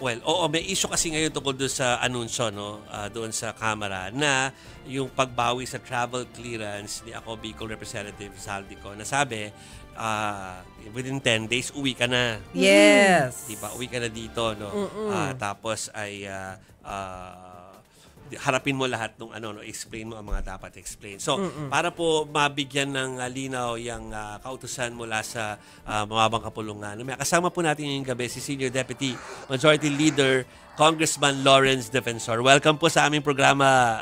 Well, oo, may issue kasi ngayon tungkol doon sa anunsyo, no? Doon sa Kamara na yung pagbawi sa travel clearance ni ako Bicol Representative Saldico na sabi, within 10 days, uwi ka na. Yes. Diba? Uwi ka na dito, no? Tapos ay harapin mo lahat ng explain mo ang mga dapat explain. So, para po mabigyan ng linaw yung kautusan mula sa mababang kapulungan. May kasama po natin ngayong gabi si Senior Deputy Majority Leader Congressman Lawrence Defensor. Welcome po sa aming programa,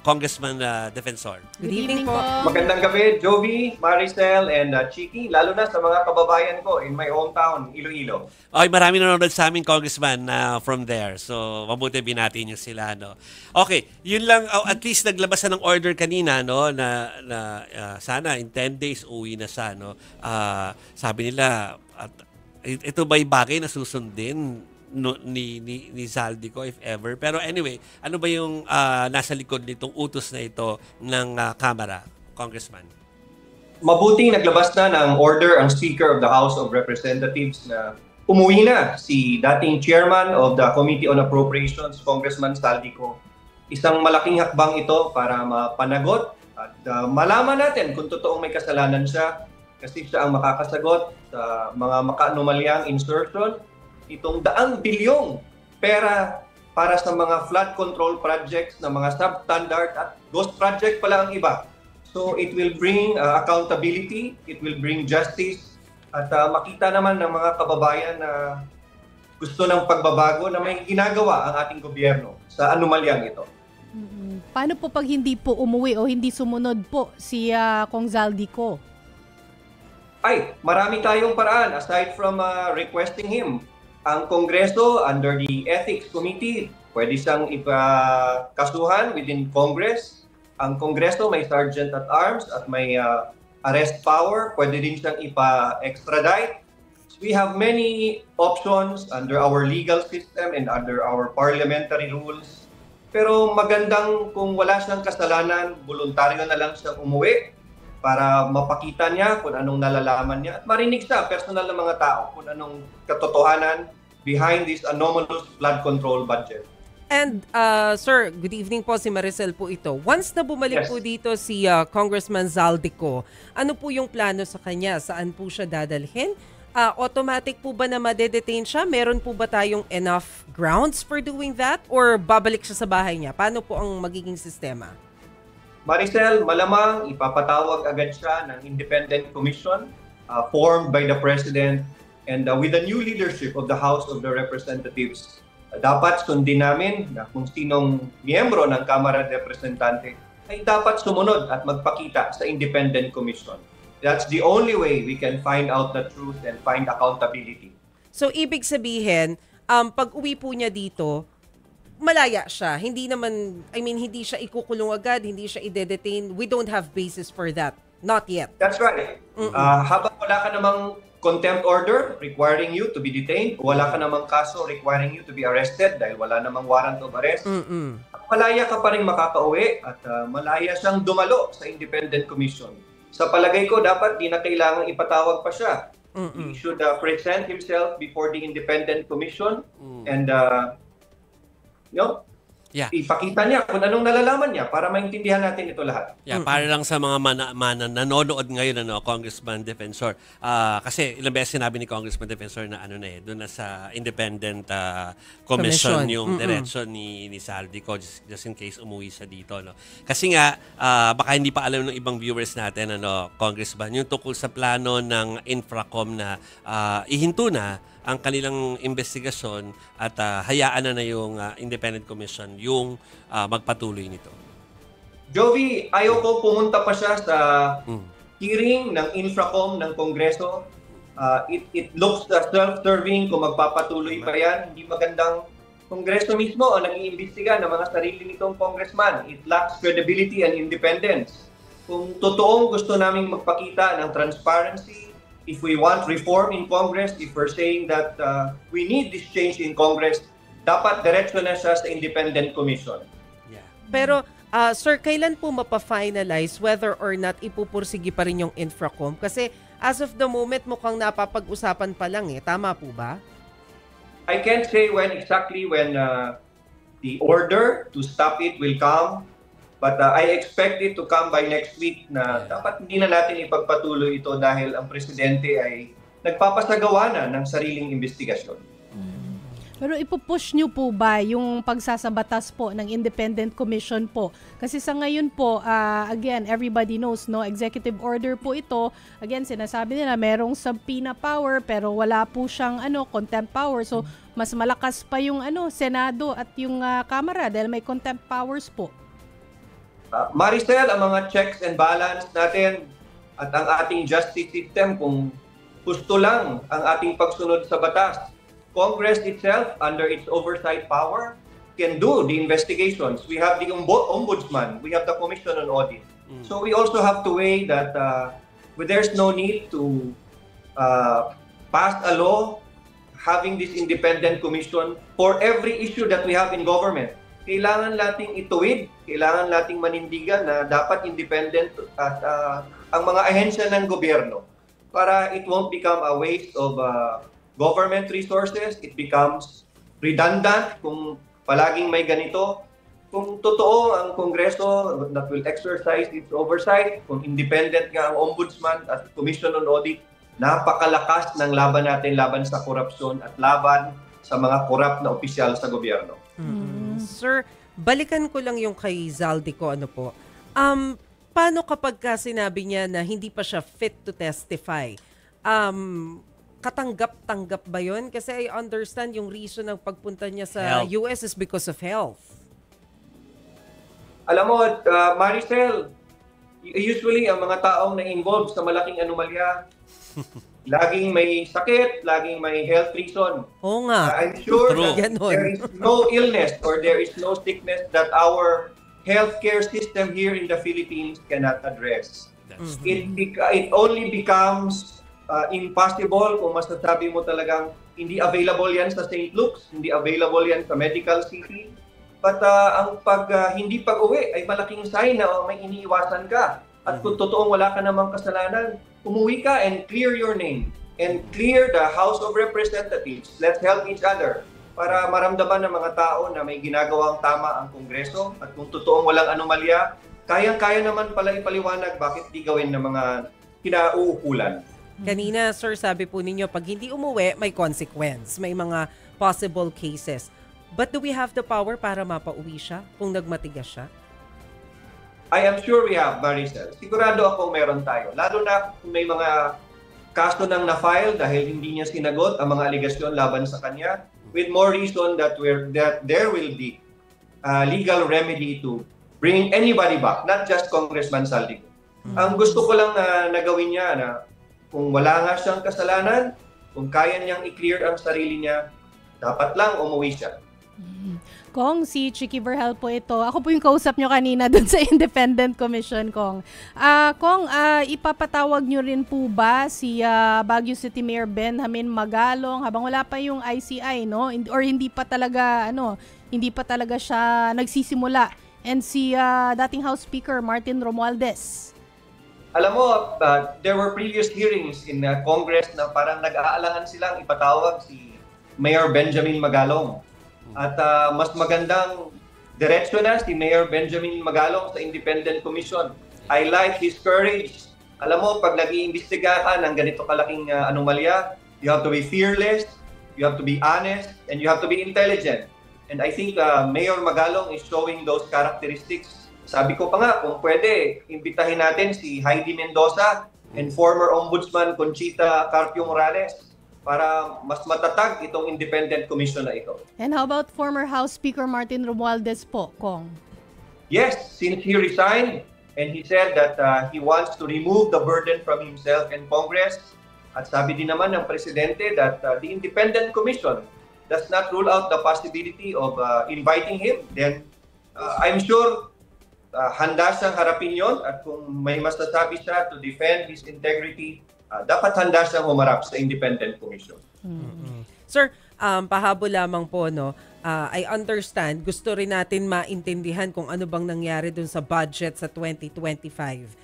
Congressman Defensor. Good evening po. Magandang gabi, Jovi, Maricel, and Chiki, lalo na sa mga kababayan ko in my hometown, Iloilo. Okay, marami nanonood sa aming Congressman from there. So, mabuti binati niyo sila, no? Okay, yun lang, at least naglabas na ng order kanina, no, na sana in 10 days uwi na siya, no? Sabi nila, ito ba'y bagay na susundin ni Saldico if ever? Pero anyway, ano ba yung nasa likod nitong utos na ito ng Kamara, Congressman? Mabuting naglabas na ng order ang Speaker of the House of Representatives na umuwi na si dating Chairman of the Committee on Appropriations, Congressman Saldico. Isang malaking hakbang ito para mapanagot at malaman natin kung totoong may kasalanan siya kasi siya ang makakasagot sa mga maka-anomalyang insertion. Itong 100 bilyong pera para sa mga flood control projects na mga substandard at ghost project pala ang iba. So it will bring accountability, it will bring justice at makita naman ng mga kababayan na gusto ng pagbabago na may ginagawa ang ating gobyerno sa anomalyang ito. Paano po pag hindi po umuwi o hindi sumunod po si Kong Saldico? Ay, marami tayong paraan aside from requesting him. Ang Kongreso, under the Ethics Committee, pwede siyang ipakasuhan within Congress. Ang Kongreso may Sergeant at Arms at may arrest power. Pwede din siyang ipa-extradite. We have many options under our legal system and under our parliamentary rules. Pero magandang kung wala siyang kasalanan, voluntaryo na lang siyang umuwi para mapakita niya kung anong nalalaman niya at marinig siya, personal ng mga tao, kung anong katotohanan behind this anomalous flood control budget. And sir, good evening po, si Maricel po ito. Once na bumalik po dito si Congressman Saldico, ano po yung plano sa kanya? Saan po siya dadalhin? Automatic po ba na madedetain siya? Meron po ba tayong enough grounds for doing that? Or babalik siya sa bahay niya? Paano po ang magiging sistema? Maricel, malamang ipapatawag agad siya ng independent commission formed by the President and with the new leadership of the House of the Representatives. Dapat sundin namin na kung sinong miyembro ng Kamara de Representante ay dapat sumunod at magpakita sa independent commission. That's the only way we can find out the truth and find accountability. So, ibig sabihin, pag uwi po niya dito, malaya siya. Hindi naman, hindi siya ikukulong agad, hindi siya i-detain. We don't have basis for that. Not yet. That's right. Habang wala ka namang contempt order requiring you to be detained, wala ka namang kaso requiring you to be arrested dahil wala namang warrant of arrest, malaya ka pa rin makakauwi at malaya siyang dumalo sa independent commission. Sa palagay ko, dapat di na kailangang ipatawag pa siya. He should present himself before the independent commission and ipakita niya kung anong nalalaman niya para maintindihan natin ito lahat. Para lang sa mga nanonood ngayon, Congressman Defensor. Kasi ilang beses sinabi ni Congressman Defensor na doon na sa independent commission yung direction ni Saldico just in case umuwi siya dito. No? Kasi nga, baka hindi pa alam ng ibang viewers natin, Congressman, yung tungkol sa plano ng Infracom na ihinto na ang kanilang investigasyon at hayaan na yung independent commission yung magpatuloy nito. Jovi, ayaw ko pumunta pa siya sa hearing ng Infracom ng Kongreso. It looks self-serving kung magpapatuloy pa yan. Hindi magandang Kongreso mismo ang nag-iimbestiga ng mga sarili nitong congressman. It lacks credibility and independence. Kung totoong gusto naming magpakita ng transparency, if we want reform in Congress, if we're saying that we need this change in Congress, dapat diretso na siya sa independent commission. Pero, sir, kailan po mapa-finalize whether or not ipupursigi pa rin yung Infracom? Kasi as of the moment, mukhang napapag-usapan pa lang Tama po ba? I can't say when the order to stop it will come, but I expect it to come by next week na dapat hindi na natin ipagpatuloy ito dahil ang presidente ay nagpapasagawa na ng sariling investigasyon. Pero ipupush nyo po ba yung pagsasabatas po ng Independent Commission po? Kasi sa ngayon po, again, everybody knows, no, executive order po ito. Again, sinasabi nila merong subpoena power pero wala po siyang contempt power. So, mas malakas pa yung Senado at yung Kamara dahil may contempt powers po. Maricel, ang mga checks and balance natin at ang ating justice system, kung gusto lang ang ating pagsunod sa batas, Congress itself, under its oversight power, can do the investigations. We have the Ombudsman, we have the Commission on Audit. So we also have to weigh that there's no need to pass a law having this independent commission for every issue that we have in government. Kailangan nating ituwid, kailangan nating manindigan na dapat independent at ang mga ahensya ng gobyerno para it won't become a waste of government resources, it becomes redundant kung palaging may ganito. Kung totoo ang Kongreso that will exercise its oversight, kung independent nga ang Ombudsman at Commission on Audit, napakalakas ng laban natin laban sa korupsyon at laban sa mga korap na opisyal sa gobyerno. Sir, balikan ko lang yung kay Zaldico, paano kapag sinabi niya na hindi pa siya fit to testify? Katanggap-tanggap ba yun? Kasi I understand yung reason ng pagpunta niya sa US is because of health. Alam mo, Maricel, usually ang mga taong na-involved sa malaking anomalya, laging may sakit, laging may health reason. Oo nga. I'm sure that there is no illness or there is no sickness that our healthcare system here in the Philippines cannot address. It only becomes impossible kung masasabi mo talagang hindi available yan sa St. Luke's, hindi available yan sa Medical City. But ang hindi pag-uwi ay malaking sign na may iniiwasan ka. At kung totoong wala ka namang kasalanan, umuwi ka and clear your name and clear the House of Representatives. Let's help each other para maramdaman ng mga tao na may ginagawang tama ang Kongreso at kung totoong walang anomalya, kayang-kaya naman pala ipaliwanag bakit di gawin ng mga kinauukulan. Kanina, sir, sabi po ninyo, pag hindi umuwi, may consequence. May mga possible cases. But do we have the power para mapauwi siya kung nagmatigas siya? I am sure we have, Maricel. Sigurado ako meron tayo. Lalo na kung may mga kaso nang na-file dahil hindi niya sinagot ang mga aligasyon laban sa kanya, with more reason that there will be legal remedy to bring anybody back, not just Congressman Zaldico. Ang gusto ko lang na gawin niya na kung wala nga siyang kasalanan, kung kaya niyang i-clear ang sarili niya, dapat lang umuwi siya. Kong, si Chicky Verhel po ito. Ako po yung kausap nyo kanina dun sa Independent Commission, Kong. Kong, ipapatawag nyo rin po ba si Baguio City Mayor Benjamin Magalong habang wala pa yung ICI, no? Or hindi pa talaga siya nagsisimula? And si dating House Speaker Martin Romualdez. Alam mo, there were previous hearings in Congress na parang nag-aalangan silang ipatawag si Mayor Benjamin Magalong. At mas magandang diretso na si Mayor Benjamin Magalong sa Independent Commission. I like his courage. Alam mo, pag nag-iimbestiga ka ng ganito kalaking anomalya, you have to be fearless, you have to be honest, and you have to be intelligent. And I think Mayor Magalong is showing those characteristics. Sabi ko pa nga, kung pwede, imbitahin natin si Heidi Mendoza and former Ombudsman Conchita Carpio Morales para mas matatag itong independent commission na ito. And how about former House Speaker Martin Romualdez po, Kong? Yes, since he resigned and he said that he wants to remove the burden from himself and Congress. At sabi din naman ng Presidente that the independent commission does not rule out the possibility of inviting him. Then I'm sure handa siyang harapin yon at kung may masasabi siya to defend his integrity, dapat handa siyang humarap sa Independent Commission. Sir, pahabol lamang po, no? I understand, gusto rin natin maintindihan kung ano bang nangyari dun sa budget sa 2025.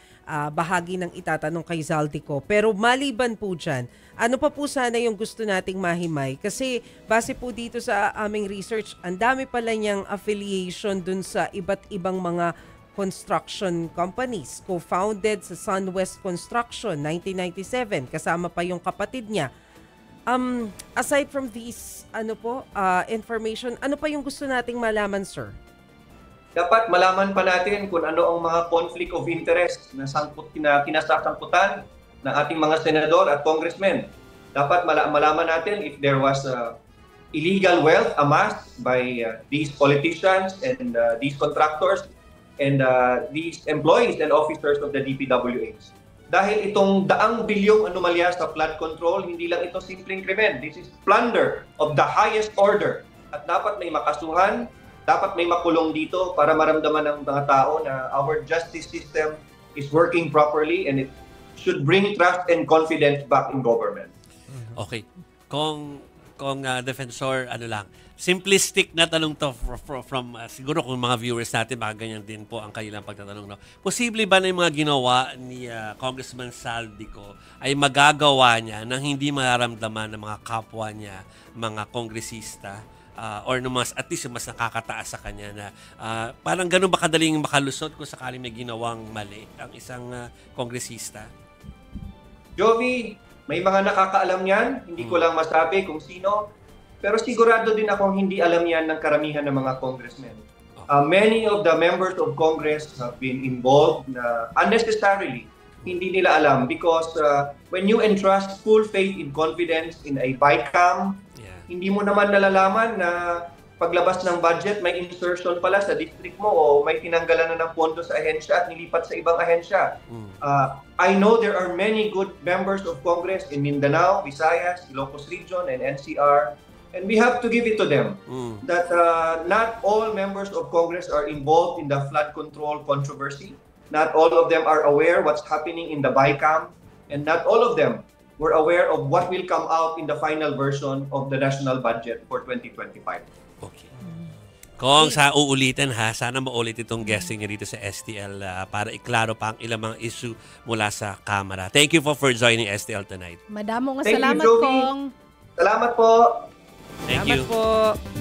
bahagi ng itatanong kay Zaldico. Pero maliban po dyan, ano pa po sana yung gusto nating mahimay? Kasi base po dito sa aming research, ang dami pala niyang affiliation dun sa iba't ibang mga construction companies. Co-founded sa Sunwest Construction, 1997. Kasama pa yung kapatid niya. Aside from these information, ano pa yung gusto nating malaman, sir? Dapat malaman pa natin kung ano ang mga conflict of interest na kinasasangkutan ng ating mga senador at congressmen. Dapat malaman natin if there was illegal wealth amassed by these politicians and these contractors and these employees and officers of the DPWH. Dahil itong daang bilyong anomalya sa flood control, hindi lang ito simpleng krimen. This is plunder of the highest order. At dapat may makasuhan, dapat may makulong dito para maramdaman ng mga tao na our justice system is working properly and it should bring trust and confidence back in government. Okay. Kung Defensor, simplistic na tanong to from siguro kung mga viewers natin, baka ganyan din po ang kanilang pagtatanong. No? Posible ba na yung mga ginawa ni Congressman Zaldico ay magagawa niya nang hindi mararamdaman ng mga kapwa niya, mga kongresista, or at least mas nakakataas sa kanya na parang ganun ba kadaling makalusot kung sakali may ginawang mali ang isang kongresista? Jovi, may mga nakakaalam yan. Hindi ko lang masabi kung sino. Pero sigurado din akong hindi alam yan ng karamihan ng mga congressmen. Many of the members of Congress have been involved unnecessarily. Hindi nila alam because when you entrust full faith and confidence in a BICAM, hindi mo naman nalalaman na paglabas ng budget, may insertion pala sa district mo o may tinanggalan na ng pondo sa ahensya at nilipat sa ibang ahensya. I know there are many good members of Congress in Mindanao, Visayas, Ilocos Region, and NCR. And we have to give it to them that not all members of Congress are involved in the flood control controversy. Not all of them are aware what's happening in the BICAM. And not all of them were aware of what will come out in the final version of the national budget for 2025. Okay. Kung sa uulitin sana maulit itong guesting niya dito sa STL para iklaro pa ang ilang mga issue mula sa Kamara. Thank you for joining STL tonight. Madamong Thank salamat, you, Kong. Salamat po. Thank you. Salamat po.